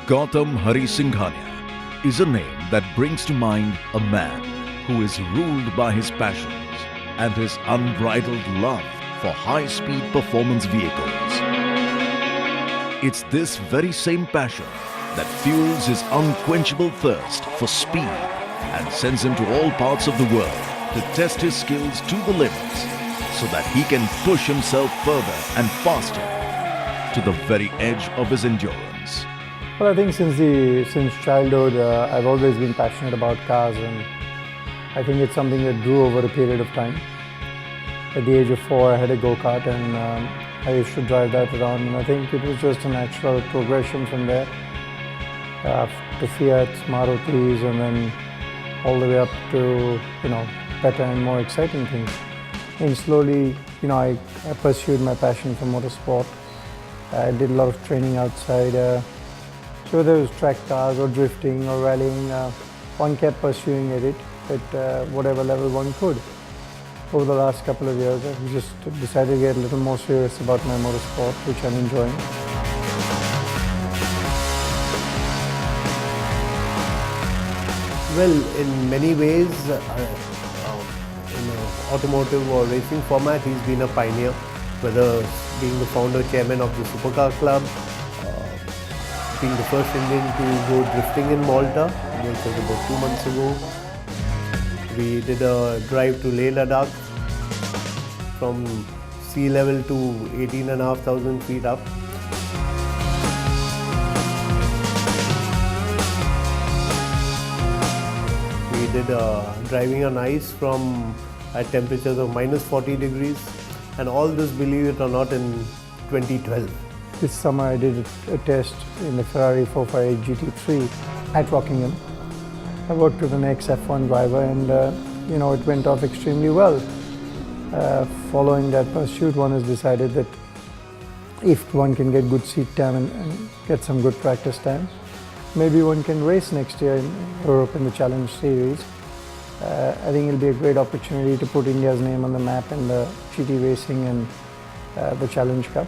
Gautam Harisinghania is a name that brings to mind a man who is ruled by his passions and his unbridled love for high-speed performance vehicles. It's this very same passion that fuels his unquenchable thirst for speed and sends him to all parts of the world to test his skills to the limits so that he can push himself further and faster to the very edge of his endurance. Well, I think since childhood, I've always been passionate about cars, and I think it's something that grew over a period of time. At the age of 4, I had a go-kart, and I used to drive that around, and I think it was just a natural progression from there to Fiats, Marutis, and then all the way up to, better and more exciting things. And slowly, I pursued my passion for motorsport. I did a lot of training outside. So whether it was track cars or drifting or rallying, one kept pursuing it at whatever level one could. Over the last couple of years, I've just decided to get a little more serious about my motorsport, which I'm enjoying. Well, in many ways, in the automotive or racing format, he's been a pioneer, whether being the founder chairman of the Supercar Club, being the first Indian to go drifting in Malta, which was about 2 months ago. We did a drive to Leh Ladakh from sea level to 18,500 feet up. We did driving on ice at temperatures of minus 40 degrees, and all this, believe it or not, in 2012. This summer I did a test in the Ferrari 458 GT3 at Rockingham. I worked with an ex-F1 driver, and it went off extremely well. Following that pursuit, one has decided that if one can get good seat time and get some good practice time, maybe one can race next year in Europe in the Challenge Series. I think it'll be a great opportunity to put India's name on the map in the GT racing and the Challenge Cup.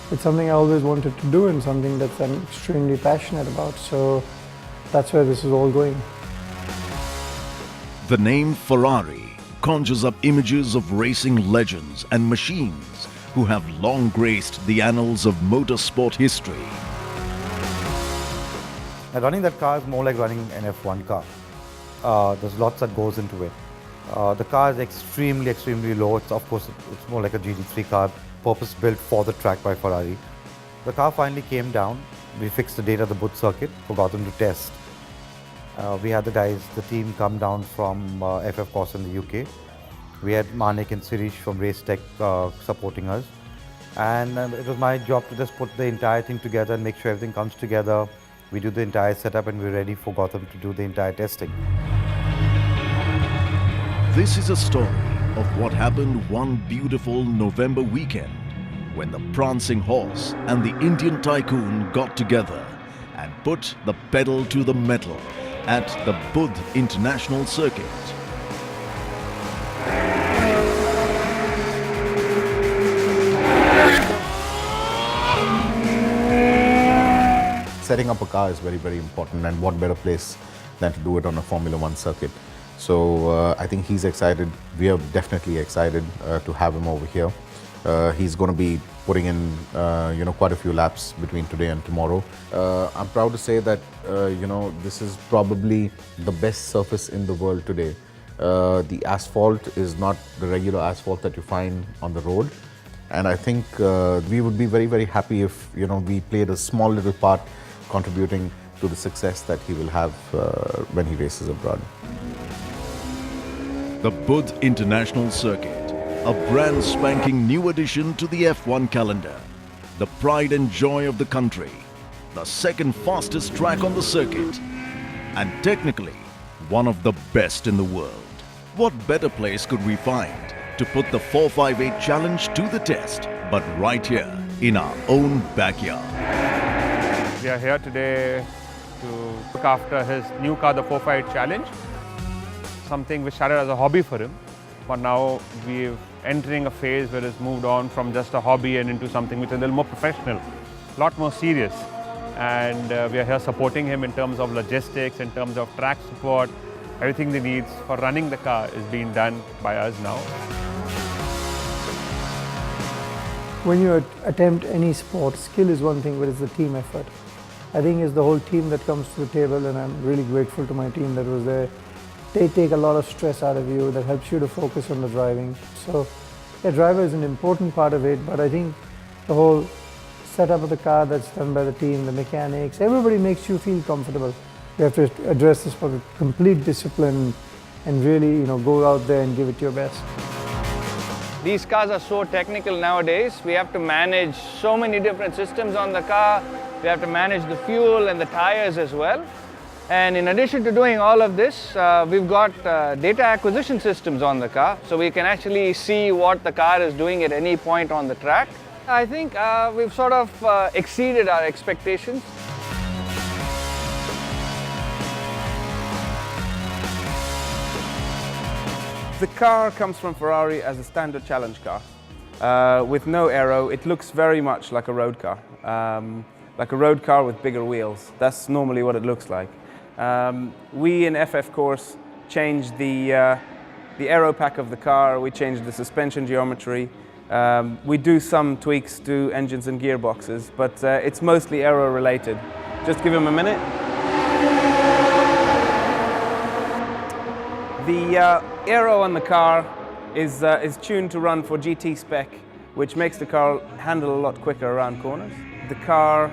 It's something I always wanted to do and something that I'm extremely passionate about. So that's where this is all going. The name Ferrari conjures up images of racing legends and machines who have long graced the annals of motorsport history. Running that car is more like running an F1 car. There's lots that goes into it. The car is extremely low. Of course, it's more like a GT3 car, purpose-built for the track by Ferrari. The car finally came down. We fixed the date at the Booth circuit, forgot them to test. We had the team come down from FF Corse in the UK. We had Manik and Sirish from Race Tech supporting us. And it was my job to just put the entire thing together and make sure everything comes together. We do the entire setup and we're ready for Gautam to do the entire testing. This is a story of what happened one beautiful November weekend when the prancing horse and the Indian tycoon got together and put the pedal to the metal at the Budh International Circuit. Setting up a car is very important, and what better place than to do it on a Formula One circuit. So I think he's excited. We are definitely excited to have him over here. He's going to be putting in quite a few laps between today and tomorrow. I'm proud to say that this is probably the best surface in the world today. The asphalt is not the regular asphalt that you find on the road, and I think we would be very happy if we played a small little part contributing to the success that he will have when he races abroad. The Budh International Circuit, a brand spanking new addition to the F1 calendar, the pride and joy of the country, the second fastest track on the circuit, and technically one of the best in the world. What better place could we find to put the 458 challenge to the test but right here in our own backyard? We are here today to look after his new car, the 458 Challenge, something which started as a hobby for him, but now we're entering a phase where it's moved on from just a hobby and into something which is a little more professional, a lot more serious. and we are here supporting him in terms of logistics, in terms of track support. Everything he needs for running the car is being done by us now. When you attempt any sport, skill is one thing, but it's the team effort. I think it's the whole team that comes to the table, and I'm really grateful to my team that was there. They take a lot of stress out of you, that helps you to focus on the driving. So the driver is an important part of it, but I think the whole setup of the car that's done by the team, the mechanics, everybody makes you feel comfortable. You have to address this for complete discipline and really, go out there and give it your best. These cars are so technical nowadays. We have to manage so many different systems on the car. We have to manage the fuel and the tires as well. And in addition to doing all of this, we've got data acquisition systems on the car, so we can actually see what the car is doing at any point on the track. I think we've sort of exceeded our expectations. The car comes from Ferrari as a standard challenge car. With no aero, it looks very much like a road car. Like a road car with bigger wheels. That's normally what it looks like. We in FF Course changed the aero pack of the car, we changed the suspension geometry. We do some tweaks to engines and gearboxes, but it's mostly aero related. Just give him a minute. The aero on the car is tuned to run for GT spec, which makes the car handle a lot quicker around corners. The car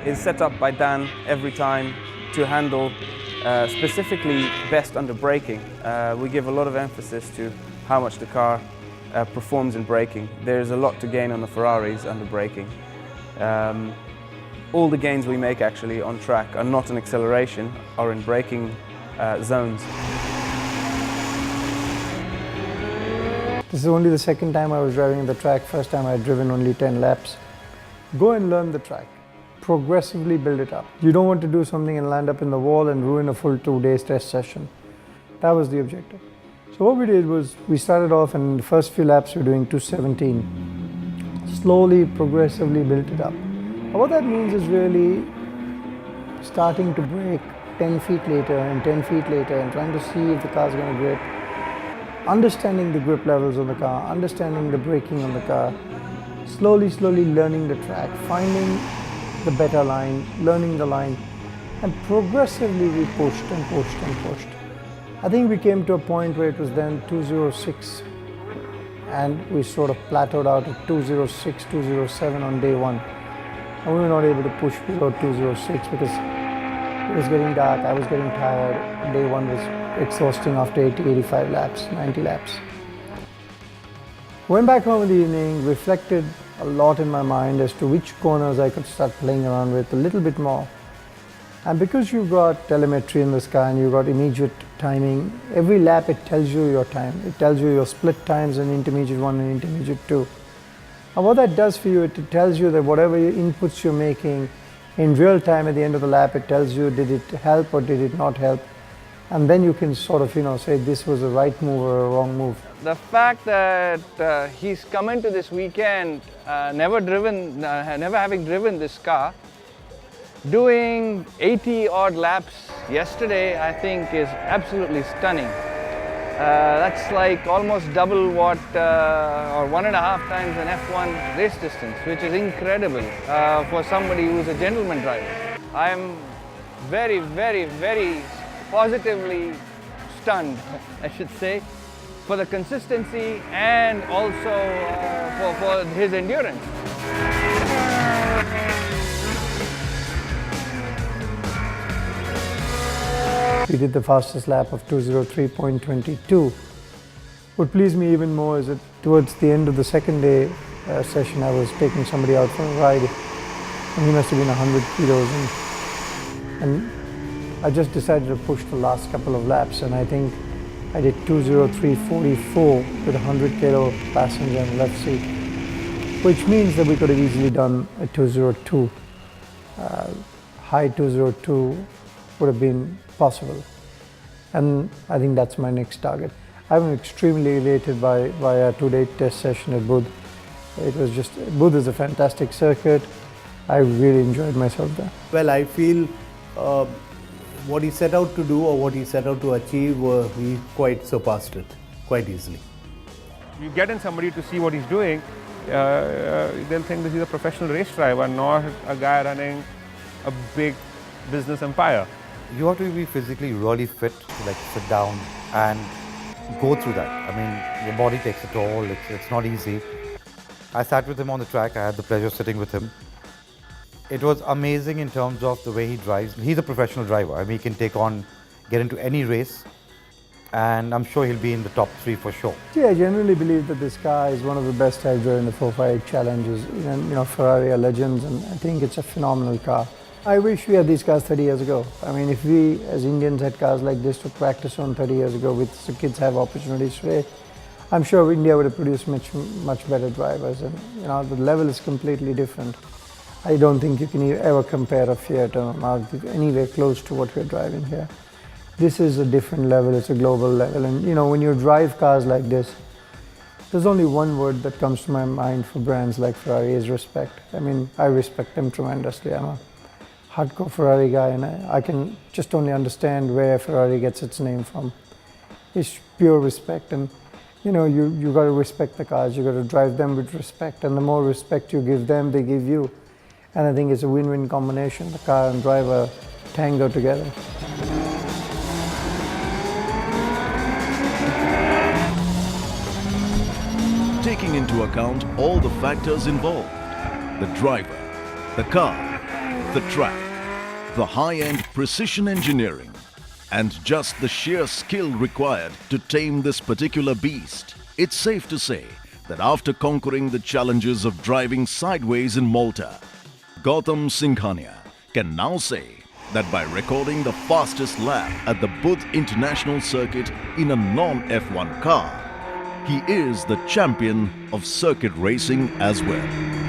is set up by Dan every time to handle specifically best under braking. We give a lot of emphasis to how much the car performs in braking. There's a lot to gain on the Ferraris under braking. All the gains we make actually on track are not in acceleration, are in braking zones. This is only the second time I was driving the track. First time I had driven only 10 laps. Go and learn the track. Progressively build it up. You don't want to do something and land up in the wall and ruin a full 2-day test session. That was the objective. So what we did was, we started off and in the first few laps we were doing 217. Slowly, progressively built it up. And what that means is really starting to brake 10 feet later and 10 feet later and trying to see if the car's going to grip. Understanding the grip levels on the car, understanding the braking on the car, slowly learning the track, finding the better line, learning the line, and progressively we pushed and pushed and pushed. I think we came to a point where it was then 206 and we sort of plateaued out at 206, 207 on day one. And we were not able to push below 206 because it was getting dark, I was getting tired. Day one was exhausting after 80, 85 laps, 90 laps. Went back home in the evening, reflected a lot in my mind as to which corners I could start playing around with a little bit more. And because you've got telemetry in this car and you've got immediate timing, every lap it tells you your time. It tells you your split times in intermediate 1 and intermediate 2. And what that does for you, it tells you that whatever inputs you're making, in real time at the end of the lap, it tells you did it help or did it not help. And then you can sort of, say this was a right move or a wrong move. The fact that he's come into this weekend never having driven this car, doing 80 odd laps yesterday, I think is absolutely stunning. That's like almost double what, or 1.5 times an F1 race distance, which is incredible for somebody who's a gentleman driver. I'm very, very, very positively stunned, I should say, for the consistency and also for his endurance. We did the fastest lap of 203.22. What pleased me even more is that towards the end of the second day session, I was taking somebody out for a ride, and he must have been 100 kilos. And I just decided to push the last couple of laps, and I think I did 203.44 with a 100 kilo passenger in the left seat, which means that we could have easily done a 202. High 202 would have been possible, and I think that's my next target. I'm extremely elated by a 2-day test session at Budh. It was just, Budh is a fantastic circuit. I really enjoyed myself there. Well, I feel what he set out to do or what he set out to achieve, he quite surpassed it quite easily. You get in somebody to see what he's doing, they'll think this is a professional race driver, not a guy running a big business empire. You have to be physically really fit to like sit down and go through that. I mean, your body takes a toll, it's not easy. I sat with him on the track, I had the pleasure of sitting with him. It was amazing in terms of the way he drives. He's a professional driver. I mean, he can get into any race, and I'm sure he'll be in the top 3 for sure. See, I genuinely believe that this car is one of the best I've driven in the 458 challenges. Ferrari are legends, and I think it's a phenomenal car. I wish we had these cars 30 years ago. I mean, if we as Indians had cars like this to practice on 30 years ago, with the kids have opportunities today, I'm sure India would have produced much better drivers, and the level is completely different. I don't think you can ever compare a Fiat or an Audi anywhere close to what we're driving here. This is a different level, it's a global level, and when you drive cars like this, there's only one word that comes to my mind for brands like Ferrari is respect. I mean, I respect them tremendously. I'm a hardcore Ferrari guy, and I can just only understand where Ferrari gets its name from. It's pure respect, and you got to respect the cars, you got to drive them with respect, and the more respect you give them, they give you. And I think it's a win-win combination. The car and driver tango together. Taking into account all the factors involved, the driver, the car, the track, the high-end precision engineering, and just the sheer skill required to tame this particular beast, it's safe to say that after conquering the challenges of driving sideways in Malta, Gautam Singhania can now say that by recording the fastest lap at the Budh International Circuit in a non-F1 car, he is the champion of circuit racing as well.